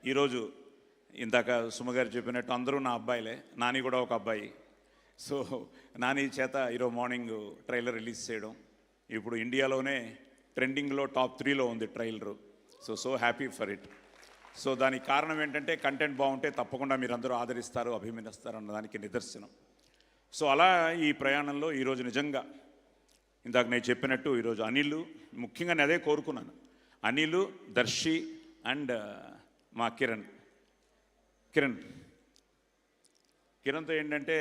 ఈరోజు ఇందాక సుమగారు చెప్పినట్టు అందరూ నా అబ్బాయిలే, నాని కూడా ఒక అబ్బాయి. సో నాని చేత ఈరోజు మార్నింగ్ ట్రైలర్ రిలీజ్ చేయడం, ఇప్పుడు ఇండియాలోనే ట్రెండింగ్లో టాప్ 3లో ఉంది trailer. So happy for it. So దానికి కారణం ఏంటంటే కంటెంట్ బాగుంటే తప్పకుండా మీరందరూ ఆదరిస్తారు, అభిమానిస్తారు అన్నదానికి నిదర్శనం. సో అలా ఈ ప్రయాణంలో ఈరోజు నిజంగా ఇందాక నేను చెప్పినట్టు ఈరోజు అనిల్, ముఖ్యంగా నేను అదే కోరుకున్నాను, అనిల్, దర్శి అండ్ మా కిరణ్తో ఏంటంటే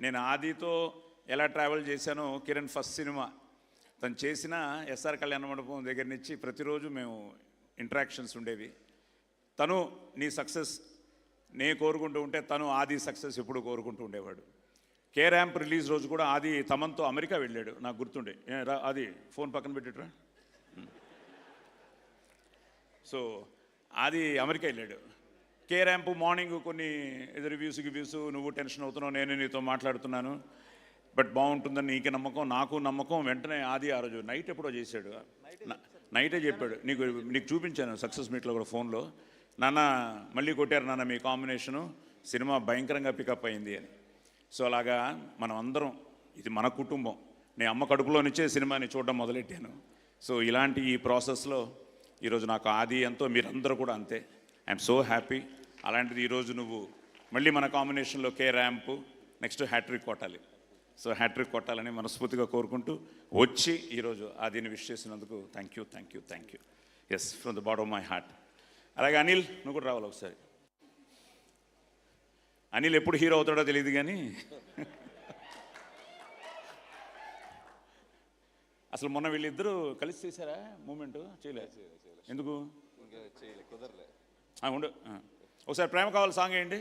నేను ఆదితో ఎలా ట్రావెల్ చేశానో, కిరణ్ ఫస్ట్ సినిమా తను చేసిన ఎస్ఆర్ కళ్యాణ మండపం దగ్గర నుంచి ప్రతిరోజు మేము ఇంటరాక్షన్స్ ఉండేవి. తను నీ సక్సెస్ నేను కోరుకుంటూ ఉంటే తను ఆది సక్సెస్ ఎప్పుడు కోరుకుంటూ ఉండేవాడు. కే ర్యాంప్ రిలీజ్ రోజు కూడా ఆది తమన్తో అమెరికా వెళ్ళాడు, నాకు గుర్తుండే. అది ఫోన్ పక్కన పెట్టిట్రా. సో ఆది అమెరికా వెళ్ళాడు. కే ర్యాంప్ మార్నింగ్ కొన్ని రివ్యూస్ నువ్వు టెన్షన్ అవుతున్నావు, నేను నీతో మాట్లాడుతున్నాను, బట్ బాగుంటుందని నీకు నమ్మకం, నాకు నమ్మకం. వెంటనే ఆది ఆ రోజు నైట్ ఎప్పుడో చేశాడు, నైటే చెప్పాడు, నీకు చూపించాను సక్సెస్ మీట్లో కూడా ఫోన్లో, నాన్న మళ్ళీ కొట్టారు నాన్న మీ కాంబినేషను, సినిమా భయంకరంగా పికప్ అయింది అని. సో అలాగా మనం అందరం, ఇది మన కుటుంబం, నేను అమ్మ కడుపులో నుంచే సినిమాని చూడడం మొదలెట్టాను. సో ఇలాంటి ఈ ప్రాసెస్లో ఈరోజు నాకు ఆది ఎంతో, మీరందరూ కూడా అంతే. I'm so happy. అలాంటిది ఈరోజు నువ్వు మళ్ళీ మన కాంబినేషన్లో కే ర్యాంపు నెక్స్ట్ హ్యాట్రిక్ కొట్టాలి. సో హ్యాట్రిక్ కొట్టాలని మనస్ఫూర్తిగా కోరుకుంటూ వచ్చి ఈరోజు ఆదిని విష్ చేసినందుకు thank you. Yes, from the bottom of my heart. అలాగే అనిల్, నువ్వు కూడా రావాలి ఒకసారి. అనిల్ ఎప్పుడు హీరో అవుతాడో తెలియదు కానీ అసలు మొన్న వీళ్ళిద్దరూ కలిసి చేశారా మూమెంట్? చేయలేదు. ఎందుకు? ఉండు, ఒకసారి ప్రేమ కావాలి సాంగ్ వేయండి.